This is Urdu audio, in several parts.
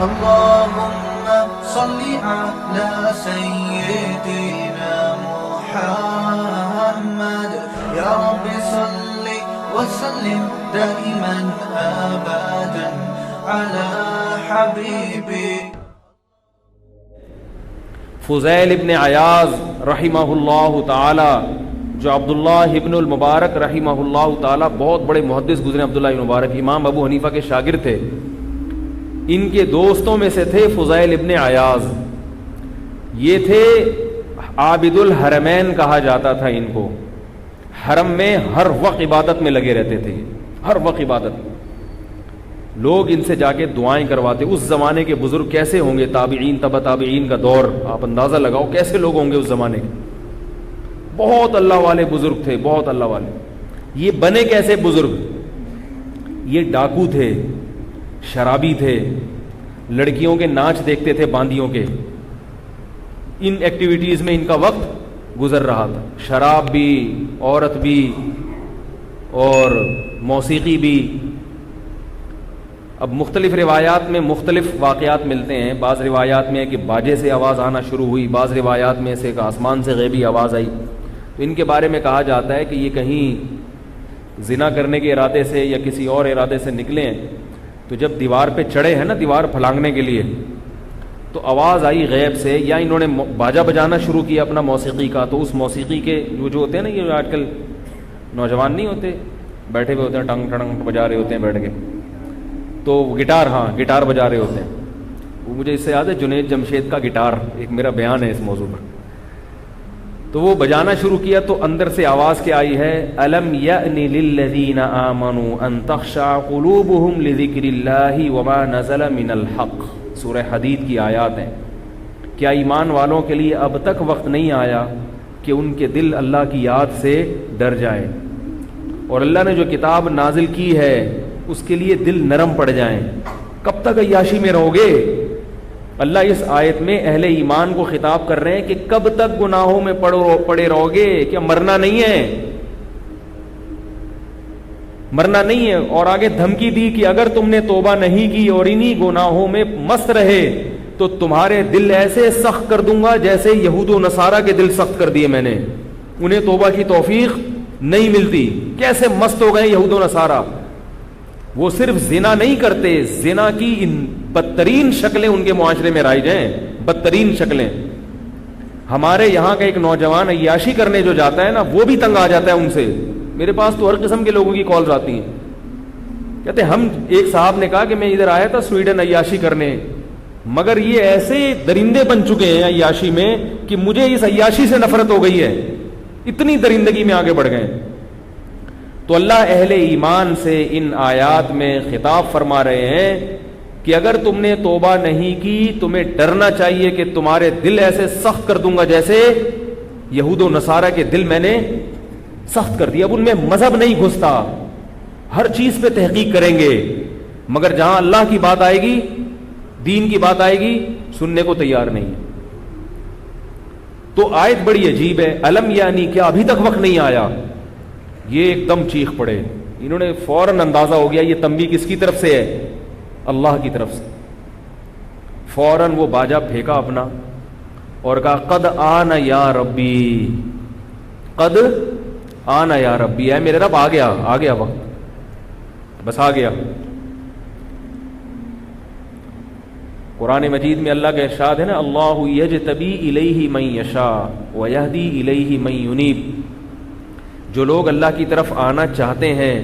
اللهم صل على سيدنا محمد يا رب صل وسلم دائما أبدا على حبيبي. فضیل ابن عیاض رحمہ اللہ تعالی، جو عبداللہ ابن المبارک رحمہ اللہ تعالی بہت بڑے محدث گزرے، عبداللہ ابن مبارک امام ابو حنیفہ کے شاگرد تھے، ان کے دوستوں میں سے تھے فضیل ابن عیاض. یہ تھے عابد الحرمین کہا جاتا تھا ان کو. حرم میں ہر وقت عبادت میں لگے رہتے تھے، ہر وقت عبادت. لوگ ان سے جا کے دعائیں کرواتے. اس زمانے کے بزرگ کیسے ہوں گے، تابعین تبع تابعین کا دور، آپ اندازہ لگاؤ کیسے لوگ ہوں گے اس زمانے کے. بہت اللہ والے بزرگ تھے، بہت اللہ والے. یہ بنے کیسے بزرگ؟ یہ ڈاکو تھے، شرابی تھے، لڑکیوں کے ناچ دیکھتے تھے باندیوں کے. ان ایکٹیویٹیز میں ان کا وقت گزر رہا تھا، شراب بھی، عورت بھی، اور موسیقی بھی. اب مختلف روایات میں مختلف واقعات ملتے ہیں. بعض روایات میں ہے کہ باجے سے آواز آنا شروع ہوئی، بعض روایات میں سے کہ آسمان سے غیبی آواز آئی. تو ان کے بارے میں کہا جاتا ہے کہ یہ کہیں زنا کرنے کے ارادے سے یا کسی اور ارادے سے نکلے ہیں، تو جب دیوار پہ چڑھے ہیں نا، دیوار پھلانگنے کے لیے، تو آواز آئی غیب سے، یا انہوں نے باجا بجانا شروع کیا اپنا موسیقی کا. تو اس موسیقی کے جو ہوتے ہیں نا، یہ آج کل نوجوان نہیں ہوتے، بیٹھے ہوئے ہوتے ہیں، ٹنگ ٹنگ بجا رہے ہوتے ہیں بیٹھ کے، تو گٹار، ہاں گٹار بجا رہے ہوتے ہیں. وہ مجھے اس سے یاد ہے جنید جمشید کا گٹار، ایک میرا بیان ہے اس موضوع پر. تو وہ بجانا شروع کیا تو اندر سے آواز کیا آئی ہے، الم یأن للذین آمنوا ان تخشع قلوبهم لذکر اللہ وما نزل من الحق. سورہ حدید کی آیات ہیں. کیا ایمان والوں کے لیے اب تک وقت نہیں آیا کہ ان کے دل اللہ کی یاد سے ڈر جائیں، اور اللہ نے جو کتاب نازل کی ہے اس کے لیے دل نرم پڑ جائیں. کب تک عیاشی میں رہو گے؟ اللہ اس آیت میں اہل ایمان کو خطاب کر رہے ہیں کہ کب تک گناہوں میں پڑے رہو گے؟ کیا مرنا نہیں ہے؟ مرنا نہیں ہے. اور آگے دھمکی دی کہ اگر تم نے توبہ نہیں کی اور انہی گناہوں میں مست رہے تو تمہارے دل ایسے سخت کر دوں گا جیسے یہود و نصارہ کے دل سخت کر دیے میں نے. انہیں توبہ کی توفیق نہیں ملتی. کیسے مست ہو گئے یہود و نصارہ. وہ صرف زنا نہیں کرتے، زنا کی ان بدترین شکلیں ان کے معاشرے میں رائج ہیں، بدترین شکلیں. ہمارے یہاں کا ایک نوجوان عیاشی کرنے جو جاتا ہے نا، وہ بھی تنگ آ جاتا ہے ان سے. میرے پاس تو ہر قسم کے لوگوں کی کالز آتی ہیں. کہتے ہم، ایک صاحب نے کہا کہ میں ادھر آیا تھا سویڈن عیاشی کرنے، مگر یہ ایسے درندے بن چکے ہیں عیاشی میں کہ مجھے اس عیاشی سے نفرت ہو گئی ہے. اتنی درندگی میں آگے بڑھ گئے. تو اللہ اہل ایمان سے ان آیات میں خطاب فرما رہے ہیں کہ اگر تم نے توبہ نہیں کی تمہیں ڈرنا چاہیے کہ تمہارے دل ایسے سخت کر دوں گا جیسے یہود و نصارہ کے دل میں نے سخت کر دیا. اب ان میں مذہب نہیں گھستا، ہر چیز پہ تحقیق کریں گے، مگر جہاں اللہ کی بات آئے گی، دین کی بات آئے گی، سننے کو تیار نہیں. تو آیت بڑی عجیب ہے. الم یعنی کیا ابھی تک وقت نہیں آیا؟ یہ ایک دم چیخ پڑے. انہوں نے فوراً اندازہ ہو گیا یہ تنبیہ کس کی طرف سے ہے؟ اللہ کی طرف سے. فوراً وہ باجا پھینکا اپنا اور کہا قد آنا یا ربی، قد آنا یا ربی، ہے میرے رب، آ گیا وقت، بس آ گیا. قرآن مجید میں اللہ کا ارشاد ہے نا، اللہ یجتبی الیہ من یشاء ویہدی الیہ من ینیب. جو لوگ اللہ کی طرف آنا چاہتے ہیں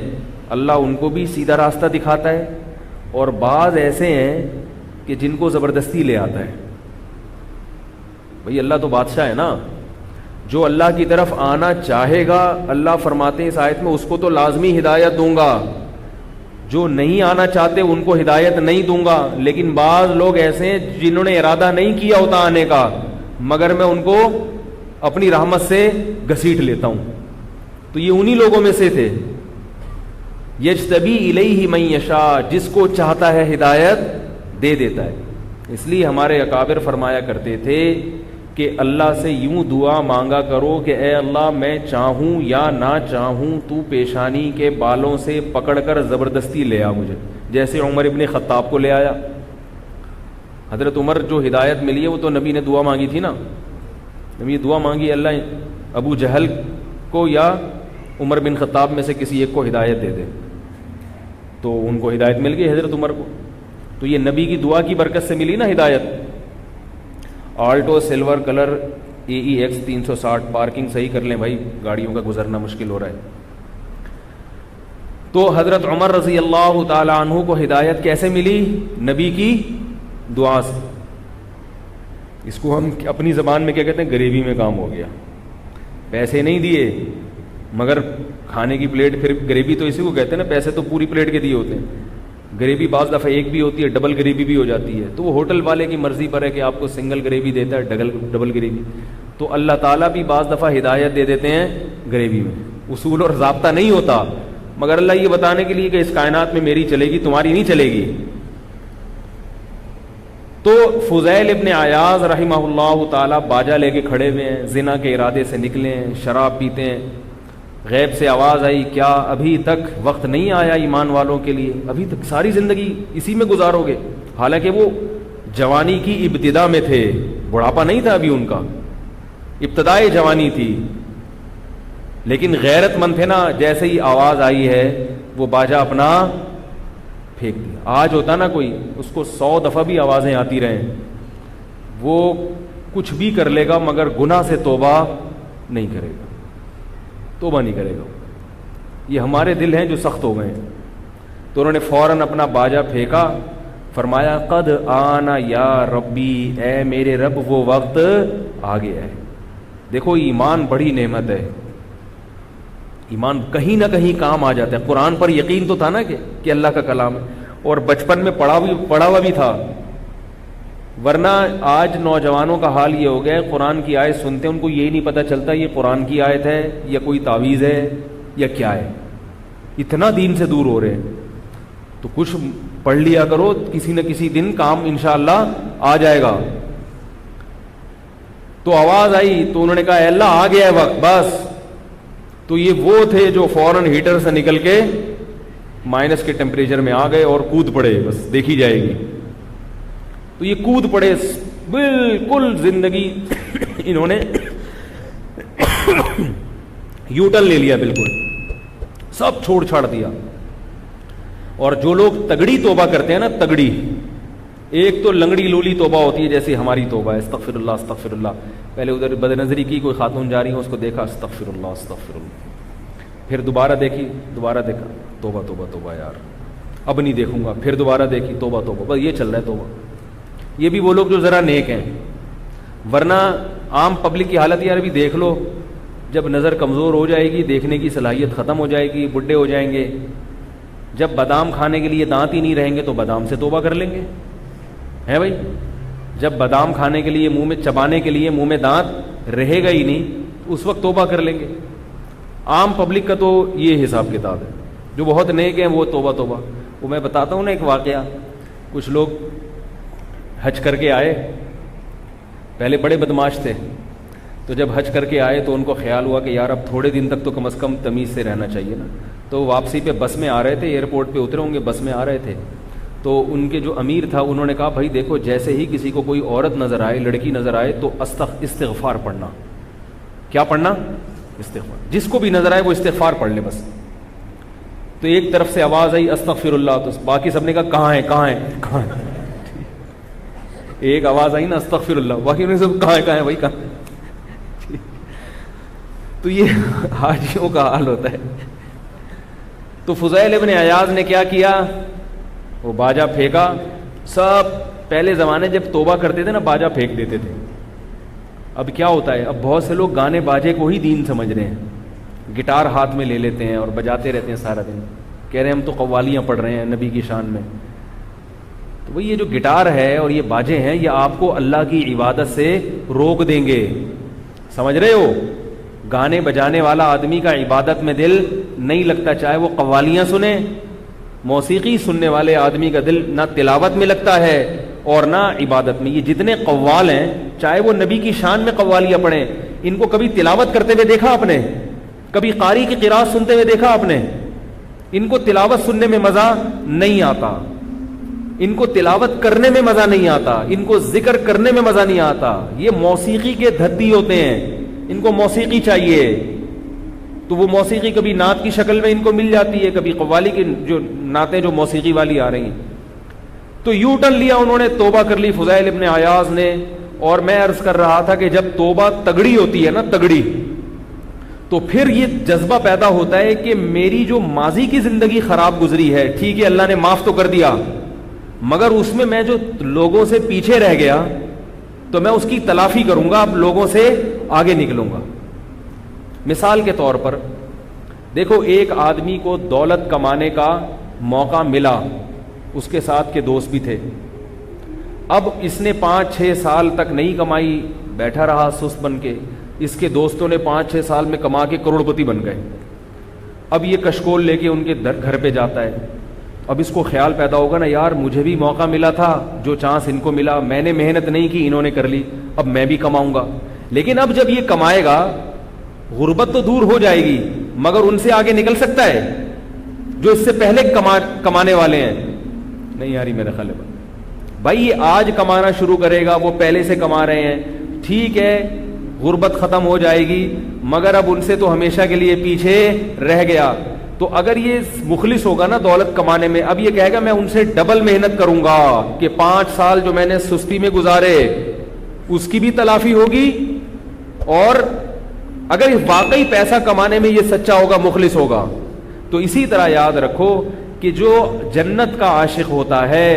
اللہ ان کو بھی سیدھا راستہ دکھاتا ہے، اور بعض ایسے ہیں کہ جن کو زبردستی لے آتا ہے. بھئی اللہ تو بادشاہ ہے نا. جو اللہ کی طرف آنا چاہے گا اللہ فرماتے ہیں اس آیت میں اس کو تو لازمی ہدایت دوں گا. جو نہیں آنا چاہتے ان کو ہدایت نہیں دوں گا. لیکن بعض لوگ ایسے ہیں جنہوں نے ارادہ نہیں کیا ہوتا آنے کا، مگر میں ان کو اپنی رحمت سے گھسیٹ لیتا ہوں. تو یہ انہی لوگوں میں سے تھے. یجتبی الیہ من یشاء، جس کو چاہتا ہے ہدایت دے دیتا ہے. اس لیے ہمارے اکابر فرمایا کرتے تھے کہ اللہ سے یوں دعا مانگا کرو کہ اے اللہ میں چاہوں یا نہ چاہوں تو پیشانی کے بالوں سے پکڑ کر زبردستی لے آ مجھے، جیسے عمر ابن خطاب کو لے آیا. حضرت عمر جو ہدایت ملی ہے وہ تو نبی نے دعا مانگی تھی نا. نبی دعا مانگی اللہ ابو جہل کو یا عمر بن خطاب میں سے کسی ایک کو ہدایت دے دے, تو ان کو ہدایت مل گئی حضرت عمر کو. تو یہ نبی کی دعا کی برکت سے ملی نا ہدایت. Alto silver colour AEX 360, parking صحیح کر لیں بھائی, گاڑیوں کا گزرنا مشکل ہو رہا ہے. تو حضرت عمر رضی اللہ تعالی عنہ کو ہدایت کیسے ملی؟ نبی کی دعا سے. اس کو ہم اپنی زبان میں کیا کہتے ہیں؟ غریبی میں کام ہو گیا. پیسے نہیں دیے مگر کھانے کی پلیٹ, پھر غریبی تو اسی کو کہتے ہیں نا, پیسے تو پوری پلیٹ کے دیے ہوتے ہیں. غریبی بعض دفعہ ایک بھی ہوتی ہے, ڈبل غریبی بھی ہو جاتی ہے. تو وہ ہوٹل والے کی مرضی پر ہے کہ آپ کو سنگل غریبی دیتا ہے ڈبل غریبی. تو اللہ تعالیٰ بھی بعض دفعہ ہدایت دے دیتے ہیں غریبی میں. اصول اور ضابطہ نہیں ہوتا, مگر اللہ یہ بتانے کے لیے کہ اس کائنات میں میری چلے گی, تمہاری نہیں چلے گی. تو فضیل ابن عیاض رحمہ اللہ تعالیٰ باجا لے کے کھڑے ہوئے ہیں, زنا کے ارادے سے نکلے ہیں, شراب پیتے ہیں. غیب سے آواز آئی, کیا ابھی تک وقت نہیں آیا ایمان والوں کے لیے؟ ابھی تک ساری زندگی اسی میں گزارو گے؟ حالانکہ وہ جوانی کی ابتدا میں تھے, بڑھاپا نہیں تھا ابھی ان کا, ابتدائے جوانی تھی. لیکن غیرت مند تھے نا, جیسے ہی آواز آئی ہے وہ باجا اپنا پھینک دیا. آج ہوتا نا کوئی, اس کو 100 دفعہ بھی آوازیں آتی رہیں, وہ کچھ بھی کر لے گا مگر گناہ سے توبہ نہیں کرے گا, توبہ نہیں کرے گا. یہ ہمارے دل ہیں جو سخت ہو گئے ہیں. تو انہوں نے فوراً اپنا باجا پھینکا, فرمایا قد آنا یا ربی, اے میرے رب وہ وقت آ گیا ہے. دیکھو ایمان بڑی نعمت ہے, ایمان کہیں نہ کہیں کام آ جاتا ہے. قرآن پر یقین تو تھا نا کہ اللہ کا کلام ہے, اور بچپن میں پڑھا ہوا بھی تھا. ورنہ آج نوجوانوں کا حال یہ ہو گیا ہے, قرآن کی آیت سنتے ہیں ان کو یہی نہیں پتہ چلتا یہ قرآن کی آیت ہے یا کوئی تعویذ ہے یا کیا ہے. اتنا دین سے دور ہو رہے ہیں. تو کچھ پڑھ لیا کرو, کسی نہ کسی دن کام انشاءاللہ آ جائے گا. تو آواز آئی تو انہوں نے کہا اے اللہ آ گیا ہے وقت بس. تو یہ وہ تھے جو فوراً ہیٹر سے نکل کے مائنس کے ٹیمپریچر میں آ گئے اور کود پڑے, بس دیکھی جائے گی. تو یہ کود پڑے, بالکل زندگی انہوں نے یو ٹرن لے لیا, بالکل سب چھوڑ چھاڑ دیا. اور جو لوگ تگڑی توبہ کرتے ہیں نا, تگڑی, ایک تو لنگڑی لولی توبہ ہوتی ہے جیسے ہماری توبہ ہے, استغفر اللہ استغفر اللہ. پہلے ادھر بد نظری کی, کوئی خاتون جا رہی ہو, اس کو دیکھا استغفر اللہ استغفر اللہ, پھر دوبارہ دیکھی, دوبارہ دیکھا توبہ توبہ توبہ یار اب نہیں دیکھوں گا, پھر دوبارہ دیکھی توبہ توبہ, بس یہ چل رہا ہے توبہ. یہ بھی وہ لوگ جو ذرا نیک ہیں. ورنہ عام پبلک کی حالت یار ابھی دیکھ لو, جب نظر کمزور ہو جائے گی, دیکھنے کی صلاحیت ختم ہو جائے گی, بڈھے ہو جائیں گے, جب بادام کھانے کے لیے دانت ہی نہیں رہیں گے تو بادام سے توبہ کر لیں گے, ہے بھائی. جب بادام کھانے کے لیے منہ میں چبانے کے لیے منہ میں دانت رہے گا ہی نہیں, اس وقت توبہ کر لیں گے. عام پبلک کا تو یہ حساب کتاب ہے. جو بہت نیک ہیں وہ توبہ توبہ. وہ میں بتاتا ہوں نا ایک واقعہ. کچھ لوگ حج کر کے آئے, پہلے بڑے بدماش تھے, تو جب حج کر کے آئے تو ان کو خیال ہوا کہ یار اب تھوڑے دن تک تو کم از کم تمیز سے رہنا چاہیے نا. تو واپسی پہ بس میں آ رہے تھے, ایئرپورٹ پہ اترے ہوں گے, بس میں آ رہے تھے. تو ان کے جو امیر تھا انہوں نے کہا بھائی دیکھو, جیسے ہی کسی کو کوئی عورت نظر آئے, لڑکی نظر آئے, تو استغفار پڑھنا. کیا پڑھنا؟ استغفار. جس کو بھی نظر آئے وہ استغفار پڑھ لے بس. تو ایک طرف سے آواز آئی استغفر اللہ, تو باقی سب نے کہا کہاں ہے کہاں ہے کہاں ہے. ایک آواز آئی نا استغفر اللہ, باقی انہوں نے سب کہاں ہے بھائی کہاں. تو یہ حاجیوں کا حال ہوتا ہے. تو فضیل ابن عیاض نے کیا کیا, وہ باجا پھینکا. سب پہلے زمانے جب توبہ کرتے تھے نا, باجا پھینک دیتے تھے. اب کیا ہوتا ہے, اب بہت سے لوگ گانے باجے کو ہی دین سمجھ رہے ہیں, گٹار ہاتھ میں لے لیتے ہیں اور بجاتے رہتے ہیں سارا دن, کہہ رہے ہیں ہم تو قوالیاں پڑھ رہے ہیں نبی کی شان میں. تو بھئی یہ جو گٹار ہے اور یہ باجے ہیں, یہ آپ کو اللہ کی عبادت سے روک دیں گے, سمجھ رہے ہو. گانے بجانے والا آدمی کا عبادت میں دل نہیں لگتا, چاہے وہ قوالیاں سنے. موسیقی سننے والے آدمی کا دل نہ تلاوت میں لگتا ہے اور نہ عبادت میں. یہ جتنے قوال ہیں, چاہے وہ نبی کی شان میں قوالیاں پڑھیں, ان کو کبھی تلاوت کرتے ہوئے دیکھا آپ نے؟ کبھی قاری کی قرات سنتے ہوئے دیکھا آپ نے؟ ان کو تلاوت سننے میں مزہ نہیں آتا, ان کو تلاوت کرنے میں مزہ نہیں آتا، ان کو ذکر کرنے میں مزہ نہیں آتا، یہ موسیقی کے دھدی ہوتے ہیں، ان کو موسیقی چاہیے، تو وہ موسیقی کبھی نعت کی شکل میں ان کو مل جاتی ہے، کبھی قوالی کی جو نعتیں جو موسیقی والی آ رہی ہیں۔ تو یو ٹرن لیا انہوں نے، توبہ کر لی فضیل ابن عیاض نے۔ اور میں عرض کر رہا تھا کہ جب توبہ تگڑی ہوتی ہے نا، تگڑی، تو پھر یہ جذبہ پیدا ہوتا ہے کہ میری جو ماضی کی زندگی خراب گزری ہے، ٹھیک ہے اللہ نے معاف تو کر دیا، مگر اس میں جو لوگوں سے پیچھے رہ گیا تو میں اس کی تلافی کروں گا، اب لوگوں سے آگے نکلوں گا۔ مثال کے طور پر دیکھو، ایک آدمی کو دولت کمانے کا موقع ملا، اس کے ساتھ کے دوست بھی تھے، اب اس نے 5-6 سال تک نہیں کمائی، بیٹھا رہا سست بن کے، اس کے دوستوں نے 5-6 سال میں کما کے کروڑ پتی بن گئے۔ اب یہ کشکول لے کے ان کے گھر پہ جاتا ہے، اب اس کو خیال پیدا ہوگا نا، یار مجھے بھی موقع ملا تھا، جو چانس ان کو ملا، میں نے محنت نہیں کی، انہوں نے کر لی، اب میں بھی کماؤں گا۔ لیکن اب جب یہ کمائے گا، غربت تو دور ہو جائے گی، مگر ان سے آگے نکل سکتا ہے جو اس سے پہلے کمانے والے ہیں؟ نہیں یاری میرا خیال ہے بھائی، یہ آج کمانا شروع کرے گا، وہ پہلے سے کما رہے ہیں، ٹھیک ہے غربت ختم ہو جائے گی، مگر اب ان سے تو ہمیشہ کے لیے پیچھے رہ گیا۔ تو اگر یہ مخلص ہوگا نا دولت کمانے میں، اب یہ کہے گا میں ان سے ڈبل محنت کروں گا، کہ 5 سال جو میں نے سستی میں گزارے اس کی بھی تلافی ہوگی، اور اگر واقعی پیسہ کمانے میں یہ سچا ہوگا، مخلص ہوگا۔ تو اسی طرح یاد رکھو کہ جو جنت کا عاشق ہوتا ہے،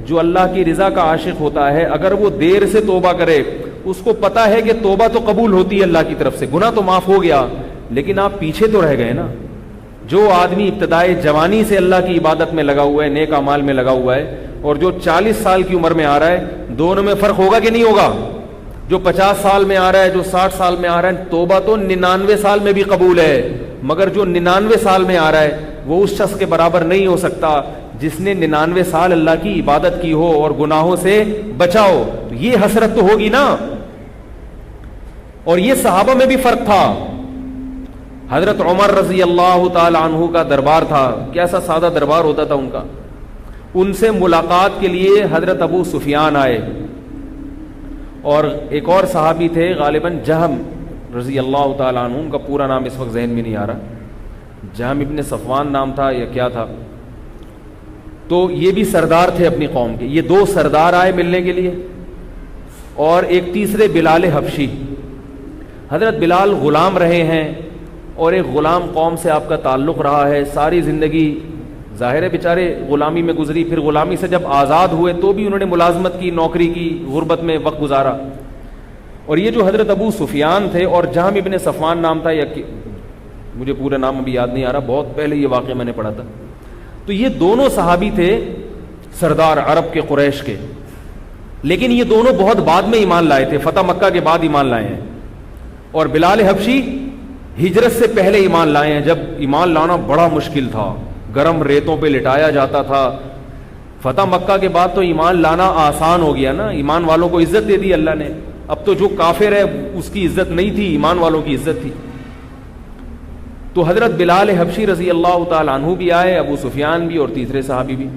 جو اللہ کی رضا کا عاشق ہوتا ہے، اگر وہ دیر سے توبہ کرے، اس کو پتا ہے کہ توبہ تو قبول ہوتی ہے اللہ کی طرف سے، گناہ تو معاف ہو گیا، لیکن آپ پیچھے تو رہ گئے نا۔ جو آدمی ابتدائی جوانی سے اللہ کی عبادت میں لگا ہوا ہے، نیک اعمال میں لگا ہوا ہے، اور جو 40 سال کی عمر میں آ رہا ہے، دونوں میں فرق ہوگا کہ نہیں ہوگا؟ جو 50 سال میں آ رہا ہے، جو 60 سال میں آ رہا ہے، توبہ تو 99 سال میں بھی قبول ہے، مگر جو 99 سال میں آ رہا ہے وہ اس شخص کے برابر نہیں ہو سکتا جس نے 99 سال اللہ کی عبادت کی ہو اور گناہوں سے بچا ہو۔ یہ حسرت تو ہوگی نا۔ اور یہ صحابہ میں بھی فرق تھا۔ حضرت عمر رضی اللہ تعالی عنہ کا دربار تھا، کیسا سادہ دربار ہوتا تھا ان کا۔ ان سے ملاقات کے لیے حضرت ابو سفیان آئے، اور ایک اور صحابی تھے غالباً جہم رضی اللہ تعالی عنہ، ان کا پورا نام اس وقت ذہن میں نہیں آ رہا، جہم ابن صفوان نام تھا یا کیا تھا۔ تو یہ بھی سردار تھے اپنی قوم کے۔ یہ 2 سردار آئے ملنے کے لیے، اور ایک تیسرے بلال حبشی۔ حضرت بلال غلام رہے ہیں، اور ایک غلام قوم سے آپ کا تعلق رہا ہے، ساری زندگی ظاہر ہے بیچارے غلامی میں گزری، پھر غلامی سے جب آزاد ہوئے تو بھی انہوں نے ملازمت کی، نوکری کی، غربت میں وقت گزارا۔ اور یہ جو حضرت ابو سفیان تھے، اور جہم ابن صفوان نام تھا، یا مجھے پورا نام ابھی یاد نہیں آ رہا، بہت پہلے یہ واقعہ میں نے پڑھا تھا۔ تو یہ دونوں صحابی تھے سردار عرب کے، قریش کے، لیکن یہ دونوں بہت بعد میں ایمان لائے تھے، فتح مکہ کے بعد ایمان لائے ہیں۔ اور بلال حبشی ہجرت سے پہلے ایمان لائے ہیں، جب ایمان لانا بڑا مشکل تھا، گرم ریتوں پہ لٹایا جاتا تھا۔ فتح مکہ کے بعد تو ایمان لانا آسان ہو گیا نا، ایمان والوں کو عزت دے دی اللہ نے۔ اب تو جو کافر ہے اس کی عزت نہیں تھی، ایمان والوں کی عزت تھی۔ تو حضرت بلال حبشی رضی اللہ تعالی عنہ بھی آئے، ابو سفیان بھی، اور تیسرے صحابی بھی۔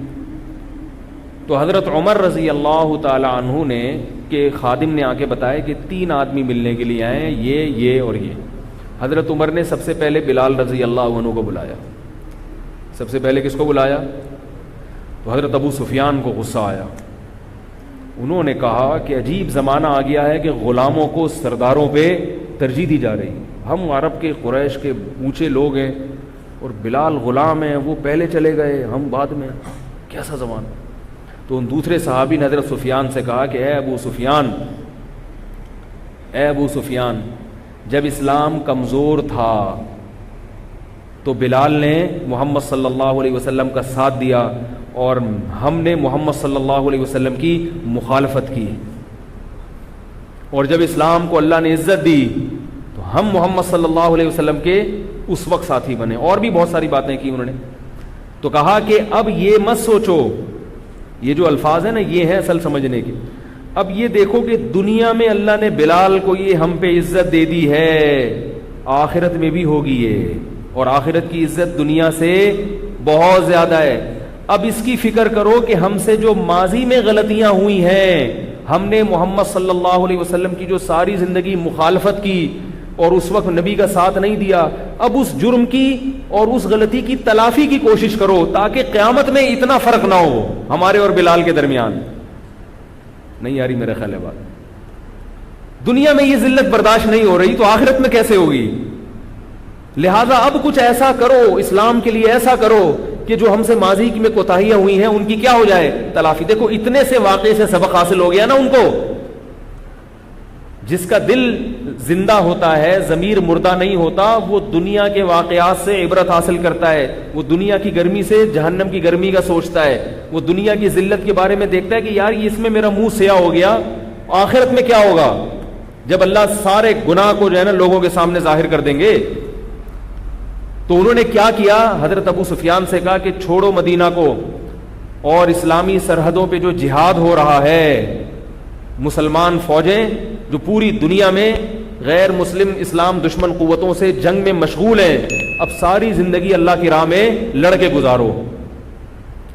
تو حضرت عمر رضی اللہ تعالی عنہ نے کہ خادم نے آ کے بتایا کہ 3 آدمی ملنے کے لیے آئے ہیں، یہ اور یہ۔ حضرت عمر نے سب سے پہلے بلال رضی اللہ عنہ کو بلایا۔ سب سے پہلے کس کو بلایا؟ تو حضرت ابو سفیان کو غصہ آیا۔ انہوں نے کہا کہ عجیب زمانہ آ گیا ہے کہ غلاموں کو سرداروں پہ ترجیح دی جا رہی ہے۔ ہم عرب کے، قریش کے اونچے لوگ ہیں، اور بلال غلام ہیں، وہ پہلے چلے گئے، ہم بعد میں، کیسا زمانہ۔ تو ان دوسرے صحابی نے حضرت سفیان سے کہا کہ اے ابو سفیان، جب اسلام کمزور تھا تو بلال نے محمد صلی اللہ علیہ وسلم کا ساتھ دیا، اور ہم نے محمد صلی اللہ علیہ وسلم کی مخالفت کی، اور جب اسلام کو اللہ نے عزت دی تو ہم محمد صلی اللہ علیہ وسلم کے اس وقت ساتھی بنے۔ اور بھی بہت ساری باتیں کی انہوں نے۔ تو کہا کہ اب یہ مت سوچو، یہ جو الفاظ ہیں نا یہ ہے اصل سمجھنے کے، اب یہ دیکھو کہ دنیا میں اللہ نے بلال کو یہ ہم پہ عزت دے دی ہے، آخرت میں بھی ہوگی یہ، اور آخرت کی عزت دنیا سے بہت زیادہ ہے۔ اب اس کی فکر کرو کہ ہم سے جو ماضی میں غلطیاں ہوئی ہیں، ہم نے محمد صلی اللہ علیہ وسلم کی جو ساری زندگی مخالفت کی اور اس وقت نبی کا ساتھ نہیں دیا، اب اس جرم کی اور اس غلطی کی تلافی کی کوشش کرو تاکہ قیامت میں اتنا فرق نہ ہو ہمارے اور بلال کے درمیان. نہیں آ رہی میرا خیال ہے بات؟ دنیا میں یہ ذلت برداشت نہیں ہو رہی تو آخرت میں کیسے ہوگی؟ لہذا اب کچھ ایسا کرو، اسلام کے لیے ایسا کرو کہ جو ہم سے ماضی میں کوتاہیاں ہوئی ہیں ان کی کیا ہو جائے؟ تلافی. دیکھو اتنے سے واقعے سے سبق حاصل ہو گیا نا ان کو. جس کا دل زندہ ہوتا ہے، ضمیر مردہ نہیں ہوتا، وہ دنیا کے واقعات سے عبرت حاصل کرتا ہے. وہ دنیا کی گرمی سے جہنم کی گرمی کا سوچتا ہے. وہ دنیا کی ذلت کے بارے میں دیکھتا ہے کہ یار اس میں میرا منہ سیاہ ہو گیا، آخرت میں کیا ہوگا جب اللہ سارے گناہ کو جو ہے نا لوگوں کے سامنے ظاہر کر دیں گے. تو انہوں نے کیا کیا؟ حضرت ابو سفیان سے کہا کہ چھوڑو مدینہ کو، اور اسلامی سرحدوں پہ جو جہاد ہو رہا ہے، مسلمان فوجیں جو پوری دنیا میں غیر مسلم اسلام دشمن قوتوں سے جنگ میں مشغول ہیں، اب ساری زندگی اللہ کی راہ میں لڑ کے گزارو.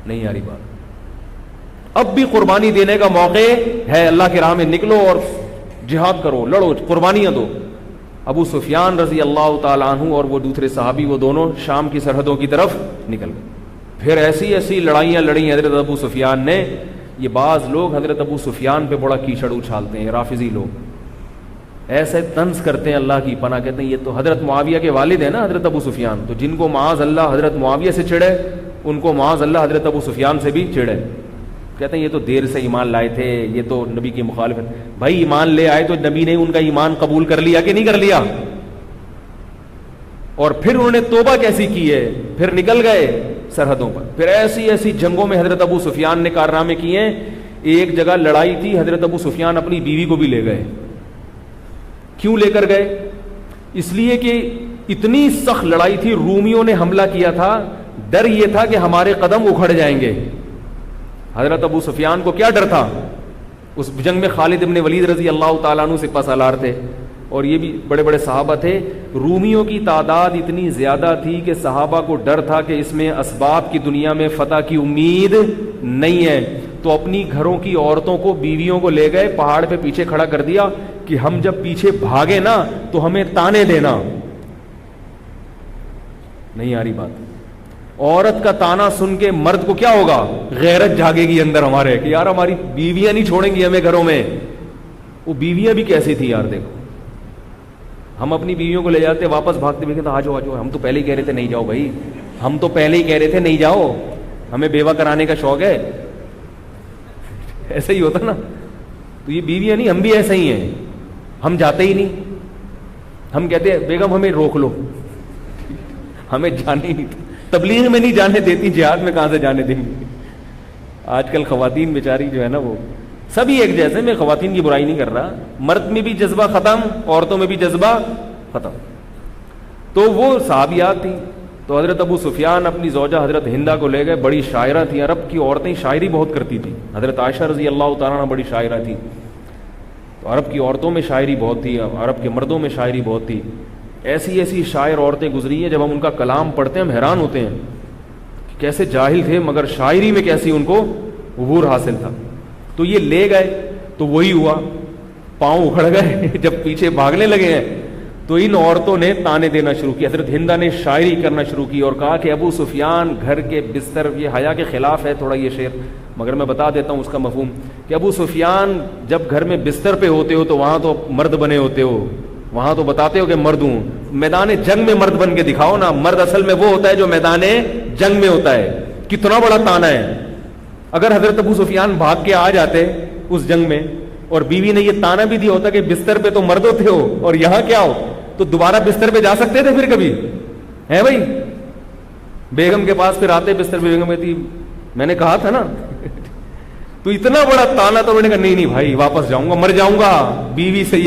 نہیں آ رہی بات؟ اب بھی قربانی دینے کا موقع ہے، اللہ کی راہ میں نکلو اور جہاد کرو، لڑو، قربانیاں دو. ابو سفیان رضی اللہ تعالیٰ عنہ اور وہ دوسرے صحابی وہ دونوں شام کی سرحدوں کی طرف نکل گئے. پھر ایسی ایسی لڑائیاں لڑی حضرت ابو سفیان نے. یہ بعض لوگ حضرت ابو سفیان پہ بڑا کیچڑ اچھالتے ہیں، رافضی لوگ ایسے طنز کرتے ہیں، اللہ کی پناہ، کہتے ہیں یہ تو حضرت معاویہ کے والد ہیں نا حضرت ابو سفیان، تو جن کو معاذ اللہ حضرت معاویہ سے چڑھے ان کو معاذ اللہ حضرت ابو سفیان سے بھی چڑھے. کہتے ہیں یہ تو دیر سے ایمان لائے تھے، یہ تو نبی کی مخالفت. بھائی ایمان لے آئے تو نبی نے ان کا ایمان قبول کر لیا کہ نہیں کر لیا؟ اور پھر انہوں نے توبہ کیسی کی ہے، پھر نکل گئے سرحدوں پر. پھر ایسی ایسی جنگوں میں حضرت ابو سفیان نے کارنامے کیے ہیں. ایک جگہ لڑائی تھی، حضرت ابو سفیان اپنی بیوی کو بھی لے گئے. کیوں لے کر گئے؟ اس لیے کہ اتنی سخت لڑائی تھی، رومیوں نے حملہ کیا تھا، ڈر یہ تھا کہ ہمارے قدم اکھڑ جائیں گے. حضرت ابو سفیان کو کیا ڈر تھا؟ اس جنگ میں خالد ابن ولید رضی اللہ تعالیٰ عنہ سپہ سالار تھے، اور یہ بھی بڑے بڑے صحابہ تھے. رومیوں کی تعداد اتنی زیادہ تھی کہ صحابہ کو ڈر تھا کہ اس میں اسباب کی دنیا میں فتح کی امید نہیں ہے. تو اپنی گھروں کی عورتوں کو، بیویوں کو لے گئے، پہاڑ پہ پیچھے کھڑا کر دیا کہ ہم جب پیچھے بھاگے نا تو ہمیں تانے دینا. نہیں آ رہی بات؟ عورت کا تانا سن کے مرد کو کیا ہوگا؟ غیرت جاگے گی اندر ہمارے کہ یار ہماری بیویاں نہیں چھوڑیں گی ہمیں گھروں میں. وہ بیویاں بھی کیسی تھی یار، دیکھو ہم اپنی بیویوں کو لے جاتے، واپس بھاگتے بھی کہتے آ جاؤ آ جاؤ، ہم تو پہلے ہی کہہ رہے تھے نہیں جاؤ بھائی، ہم تو پہلے ہی کہہ رہے تھے نہیں جاؤ، ہمیں بیوہ کرانے کا شوق ہے. ایسا ہی ہوتا نا. تو یہ بیویاں نہیں، ہم بھی ایسے ہی ہیں، ہم جاتے ہی نہیں. ہم کہتے ہیں بیگم ہمیں روک لو، ہمیں جانے ہی نہیں، تبلیغ میں نہیں جانے دیتی، جہاد میں کہاں سے جانے دیں گے. آج کل خواتین بیچاری جو ہے نا وہ سبھی ایک جیسے، میں خواتین کی برائی نہیں کر رہا، مرد میں بھی جذبہ ختم، عورتوں میں بھی جذبہ ختم. تو وہ صحابیات تھیں. تو حضرت ابو سفیان اپنی زوجہ حضرت ہندہ کو لے گئے، بڑی شاعرہ تھی، عرب کی عورتیں شاعری بہت کرتی تھیں. حضرت عائشہ رضی اللہ تعالیٰ عنہ بڑی شاعرہ تھی. تو عرب کی عورتوں میں شاعری بہت تھی، عرب کے مردوں میں شاعری بہت تھی. ایسی ایسی شاعر عورتیں گزری ہیں، جب ہم ان کا کلام پڑھتے ہیں ہم حیران ہوتے ہیں کہ کیسے جاہل تھے مگر شاعری میں کیسی ان کو عبور حاصل تھا. تو یہ لے گئے تو وہی ہوا، پاؤں اکھڑ گئے. جب پیچھے بھاگنے لگے ہیں تو ان عورتوں نے تانے دینا شروع کی. حضرت ہندہ نے شاعری کرنا شروع کی اور کہا کہ ابو سفیان گھر کے بستر، یہ حیا کے خلاف ہے تھوڑا یہ شعر، مگر میں بتا دیتا ہوں اس کا مفہوم، کہ ابو سفیان جب گھر میں بستر پہ ہوتے ہو تو وہاں تو مرد بنے ہوتے ہو، وہاں تو بتاتے ہو کہ مرد ہوں. میدان جنگ میں مرد بن کے دکھاؤ نا. مرد اصل میں وہ ہوتا ہے جو میدان جنگ میں ہوتا ہے. کتنا بڑا تانا ہے. اگر حضرت ابو سفیان بھاگ کے آ جاتے اس جنگ میں اور بیوی نے یہ تانا بھی دیا ہوتا کہ بستر پہ تو مرد ہوتے ہو اور یہاں کیا ہو، تو دوبارہ بستر پہ جا سکتے تھے پھر کبھی؟ ہے بھائی، بیگم کے پاس پھر آتے بستر پہ، بیگم کہتی میں نے کہا تھا نا. تو اتنا بڑا تانا، تو انہوں نے کہا نہیں بھائی واپس جاؤں گا، مر جاؤں گا، بیوی سے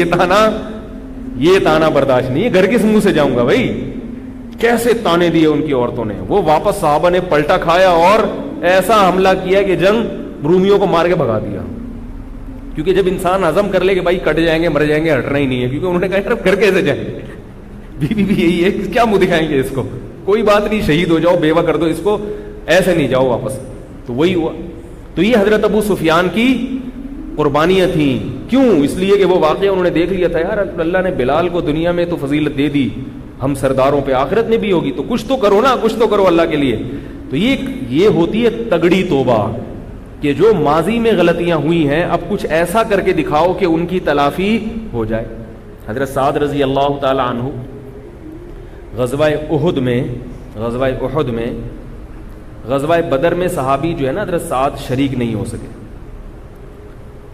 یہ تانا برداشت نہیں ہے، گھر کس منہ سے جاؤں گا بھائی. کیسے تانے دیے ان کی عورتوں نے. وہ واپس صحابہ نے پلٹا کھایا اور ایسا حملہ کیا کہ جنگ رومیوں کو مار کے بھگا دیا. کیونکہ جب انسان عزم کر لے کہ بھائی کٹ جائیں گے مر جائیں گے، ہٹنا ہی نہیں ہے. کیونکہ انہوں نے کہا یار گھر کیسے جائیں گے، بیوی بھی یہی ہے، کیا منہ دکھائیں گے اس کو. کوئی بات نہیں، شہید ہو جاؤ، بیوہ کر دو اس کو، ایسے نہیں جاؤ واپس. تو وہی ہوا. تو یہ حضرت ابو سفیان کی قربانیاں تھیں. کیوں؟ اس لیے کہ وہ واقعہ انہوں نے دیکھ لیا تھا، یار اللہ نے بلال کو دنیا میں تو فضیلت دے دی، ہم سرداروں پہ آخرت میں بھی ہوگی، تو کچھ تو کرو نا، کچھ تو کرو اللہ کے لیے. تو یہ ہوتی ہے تگڑی توبہ، کہ جو ماضی میں غلطیاں ہوئی ہیں اب کچھ ایسا کر کے دکھاؤ کہ ان کی تلافی ہو جائے. حضرت سعد رضی اللہ تعالی عنہ غزوہ احد میں غزوہ بدر میں صحابی جو ہے نا حضرت سعد شریک نہیں ہو سکے.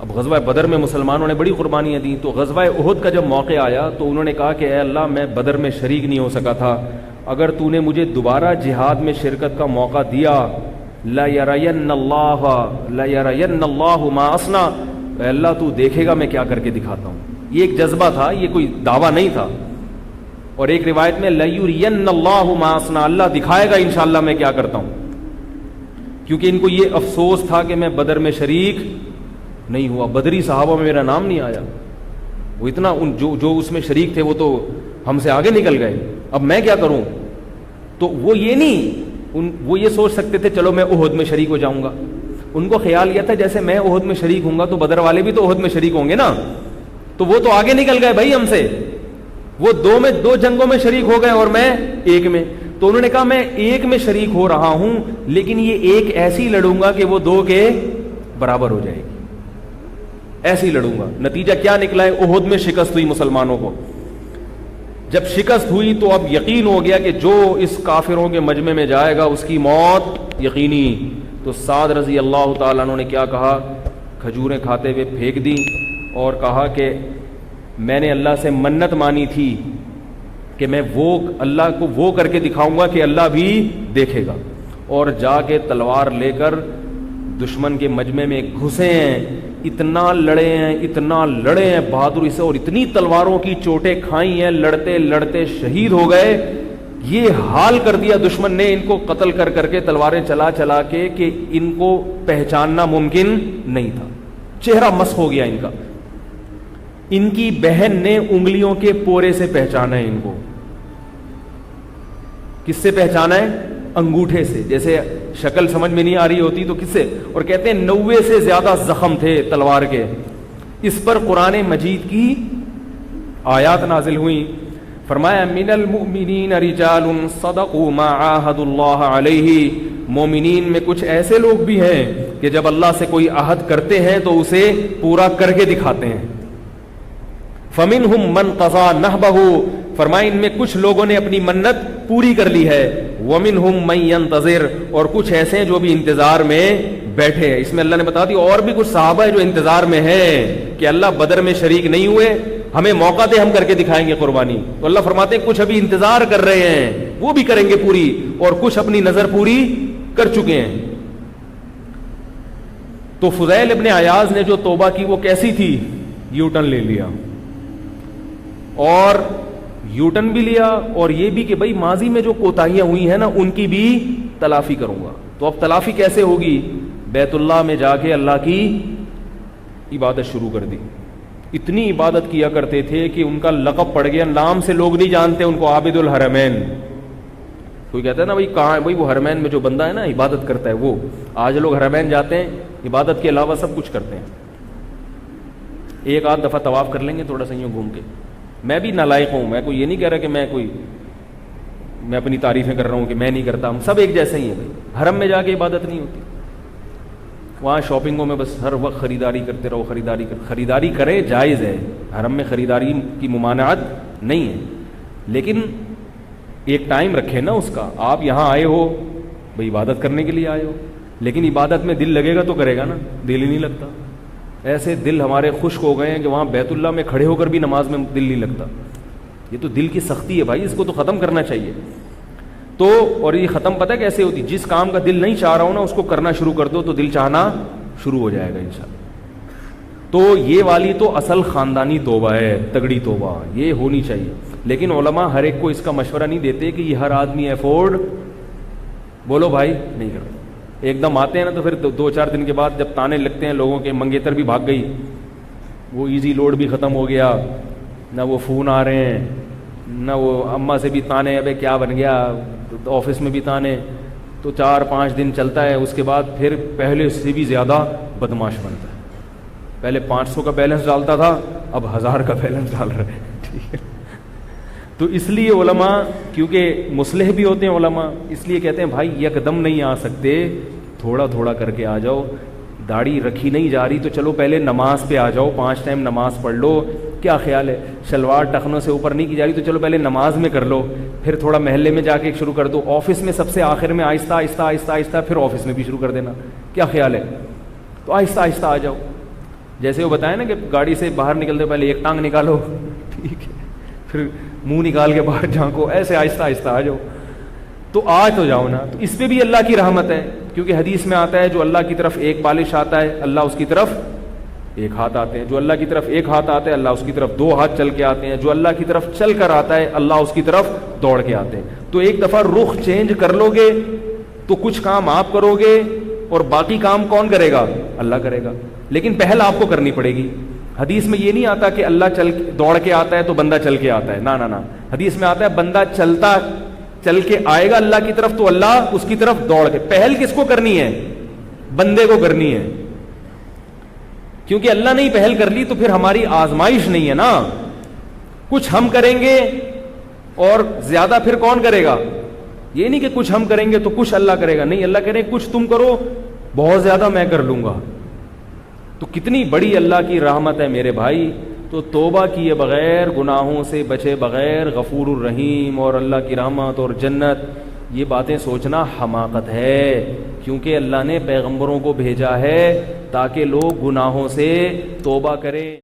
اب غزوہ بدر میں مسلمانوں نے بڑی قربانیاں دیں، تو غزوہ احد کا جب موقع آیا تو انہوں نے کہا کہ اے اللہ میں بدر میں شریک نہیں ہو سکا تھا، اگر تو نے مجھے دوبارہ جہاد میں شرکت کا موقع دیا لا یرین اللہ ما اصنع، اے اللہ تو دیکھے گا میں کیا کر کے دکھاتا ہوں. یہ ایک جذبہ تھا، یہ کوئی دعویٰ نہیں تھا. اور ایک روایت میں لیرین اللہ ما اصنع، اللہ دکھائے گا انشاءاللہ میں کیا کرتا ہوں، کیونکہ ان کو یہ افسوس تھا کہ میں بدر میں شریک نہیں ہوا، بدری صحابہ میں میرا نام نہیں آیا. وہ اتنا جو اس میں شریک تھے وہ تو ہم سے آگے نکل گئے، اب میں کیا کروں. تو وہ یہ نہیں، وہ یہ سوچ سکتے تھے چلو میں احد میں شریک ہو جاؤں گا. ان کو خیال یہ تھا جیسے میں احد میں شریک ہوں گا تو بدر والے بھی تو احد میں شریک ہوں گے نا، تو وہ تو آگے نکل گئے بھائی ہم سے، وہ دو جنگوں میں شریک ہو گئے اور میں ایک میں. تو انہوں نے کہا میں ایک میں شریک ہو رہا ہوں لیکن یہ ایک ایسی لڑوں گا کہ وہ دو کے برابر ہو جائے گی، ایسی لڑوں گا. نتیجہ کیا نکلا ہے؟ احد میں شکست ہوئی مسلمانوں کو. جب شکست ہوئی تو اب یقین ہو گیا کہ جو اس کافروں کے مجمع میں جائے گا اس کی موت یقینی. تو سعد رضی اللہ تعالیٰ عنہ نے کیا کہا؟ کھجوریں کھاتے ہوئے پھینک دی اور کہا کہ میں نے اللہ سے منت مانی تھی کہ میں اللہ کو وہ کر کے دکھاؤں گا کہ اللہ بھی دیکھے گا. اور جا کے تلوار لے کر دشمن کے مجمع میں گھسے ہیں، اتنا لڑے ہیں بہادری سے، اور اتنی تلواروں کی چوٹیں کھائی ہیں، لڑتے لڑتے شہید ہو گئے. یہ حال کر دیا دشمن نے ان کو قتل کر کے تلواریں چلا کے کہ ان کو پہچاننا ممکن نہیں تھا. چہرہ مسخ ہو گیا ان کا. ان کی بہن نے انگلیوں کے پورے سے پہچانا ہے ان کو. کس سے پہچانا ہے؟ انگوٹھے سے. جیسے شکل سمجھ میں نہیں آ رہی ہوتی تو کس سے؟ اور کہتے ہیں 90 سے زیادہ زخم تھے تلوار کے. اس پر قرآن مجید کی آیات نازل ہوئیں. فرمایا من المؤمنین رجال صدقوا ما عاهدوا اللہ علیہ، مومنین میں کچھ ایسے لوگ بھی ہیں کہ جب اللہ سے کوئی عہد کرتے ہیں تو اسے پورا کر کے دکھاتے ہیں. فمنہم من قضى نحبہ، فرمایا ان میں کچھ لوگوں نے اپنی منت پوری کر لی ہے. ومنہم من ينتظر، اور کچھ ایسے ہیں جو بھی انتظار میں بیٹھے ہیں. اس میں اللہ نے بتا دی اور بھی کچھ صحابہ ہیں جو انتظار میں ہیں کہ اللہ بدر میں شریک نہیں ہوئے، ہمیں موقع دے ہم کر کے دکھائیں گے قربانی. تو اللہ فرماتے ہیں کچھ ابھی انتظار کر رہے ہیں، وہ بھی کریں گے پوری، اور کچھ اپنی نظر پوری کر چکے ہیں. تو فضیل ابن عیاض نے جو توبہ کی وہ کیسی تھی؟ یو ٹرن لے لیا، اور یو ٹرن بھی لیا، اور یہ بھی کہ بھائی ماضی میں جو کوتاہیاں ہوئی ہیں نا ان کی بھی تلافی کروں گا. تو اب تلافی کیسے ہوگی؟ بیت اللہ میں جا کے اللہ کی عبادت شروع کر دی. اتنی عبادت کیا کرتے تھے کہ ان کا لقب پڑ گیا، نام سے لوگ نہیں جانتے ان کو عابد الحرمین. کوئی کہتا ہے نا بھائی کہاں ہے؟ بھائی وہ حرمین میں جو بندہ ہے نا عبادت کرتا ہے وہ. آج لوگ حرمین جاتے ہیں، عبادت کے علاوہ سب کچھ کرتے ہیں. ایک آدھ دفعہ طواف کر لیں گے تھوڑا سا یوں گھوم کے. میں بھی نالائق ہوں، میں کوئی یہ نہیں کہہ رہا کہ میں اپنی تعریفیں کر رہا ہوں کہ میں نہیں کرتا. ہم سب ایک جیسے ہی ہیں بھائی. حرم میں جا کے عبادت نہیں ہوتی، وہاں شاپنگوں میں بس ہر وقت خریداری کرتے رہو. خریداری کریں جائز ہے، حرم میں خریداری کی ممانعت نہیں ہے، لیکن ایک ٹائم رکھے نا اس کا. آپ یہاں آئے ہو بھائی عبادت کرنے کے لیے آئے ہو، لیکن عبادت میں دل لگے گا تو کرے گا نا، دل ہی نہیں لگتا. ایسے دل ہمارے خشک ہو گئے ہیں کہ وہاں بیت اللہ میں کھڑے ہو کر بھی نماز میں دل نہیں لگتا. یہ تو دل کی سختی ہے بھائی، اس کو تو ختم کرنا چاہیے. تو اور یہ ختم پتہ کیسے ہوتی؟ جس کام کا دل نہیں چاہ رہا ہو نا اس کو کرنا شروع کر دو تو دل چاہنا شروع ہو جائے گا انشاءاللہ. تو یہ والی تو اصل خاندانی توبہ ہے، تگڑی توبہ، یہ ہونی چاہیے. لیکن علماء ہر ایک کو اس کا مشورہ نہیں دیتے کہ یہ ہر آدمی افورڈ بولو بھائی نہیں کرتا. ایک دم آتے ہیں نا تو پھر 2-4 دن کے بعد جب تانے لگتے ہیں لوگوں کے، منگیتر بھی بھاگ گئی، وہ ایزی لوڈ بھی ختم ہو گیا، نہ وہ فون آ رہے ہیں، نہ وہ اماں سے بھی تانے، ابے کیا بن گیا، آفس میں بھی تانے. تو 4-5 دن چلتا ہے، اس کے بعد پھر پہلے سے بھی زیادہ بدماش بنتا ہے. پہلے 500 کا بیلنس ڈالتا تھا، اب 1000 کا بیلنس ڈال رہے ہیں. ٹھیک ہے، تو اس لیے علماء، کیونکہ مصلح بھی ہوتے ہیں علماء، اس لیے کہتے ہیں بھائی یکدم نہیں آ سکتے، تھوڑا تھوڑا کر کے آ جاؤ. داڑھی رکھی نہیں جا رہی تو چلو پہلے نماز پہ آ جاؤ، 5 ٹائم نماز پڑھ لو. کیا خیال ہے؟ شلوار ٹخنوں سے اوپر نہیں کی جا رہی تو چلو پہلے نماز میں کر لو، پھر تھوڑا محلے میں جا کے شروع کر دو، آفس میں سب سے آخر میں آہستہ آہستہ آہستہ آہستہ، پھر آفس میں بھی شروع کر دینا. کیا خیال ہے؟ تو آہستہ آہستہ آ جاؤ. جیسے وہ بتائیں نا کہ گاڑی سے باہر نکلتے پہلے ایک ٹانگ نکالو، ٹھیک ہے، پھر منہ نکال کے باہر جھانکو، ایسے آہستہ آہستہ آ جاؤ. تو آ تو جاؤ نا. تو اس پہ بھی اللہ کی رحمت ہے، کیونکہ حدیث میں آتا ہے جو اللہ کی طرف ایک بالش آتا ہے اللہ اس کی طرف ایک ہاتھ آتے ہیں، جو اللہ کی طرف ایک ہاتھ آتا ہے اللہ اس کی طرف 2 ہاتھ چل کے آتے ہیں، جو اللہ کی طرف چل کر آتا ہے اللہ اس کی طرف دوڑ کے آتے ہیں. تو ایک دفعہ رخ چینج کر لو گے تو کچھ کام آپ کرو گے اور باقی کام کون کرے گا؟ اللہ کرے گا. لیکن پہل آپ کو کرنی پڑے گی. حدیث میں یہ نہیں آتا کہ اللہ دوڑ کے آتا ہے تو بندہ چل کے آتا ہے، نہ. حدیث میں آتا ہے بندہ چل کے آئے گا اللہ کی طرف تو اللہ اس کی طرف دوڑ کے. پہل کس کو کرنی ہے؟ بندے کو کرنی ہے. کیونکہ اللہ نے ہی پہل کر لی تو پھر ہماری آزمائش نہیں ہے نا. کچھ ہم کریں گے اور زیادہ پھر کون کرے گا؟ یہ نہیں کہ کچھ ہم کریں گے تو کچھ اللہ کرے گا، نہیں. اللہ کہہ رہے کچھ تم کرو، بہت زیادہ میں کر لوں گا. تو کتنی بڑی اللہ کی رحمت ہے میرے بھائی. تو توبہ کیے بغیر، گناہوں سے بچے بغیر غفور الرحیم اور اللہ کی رحمت اور جنت، یہ باتیں سوچنا حماقت ہے. کیونکہ اللہ نے پیغمبروں کو بھیجا ہے تاکہ لوگ گناہوں سے توبہ کریں.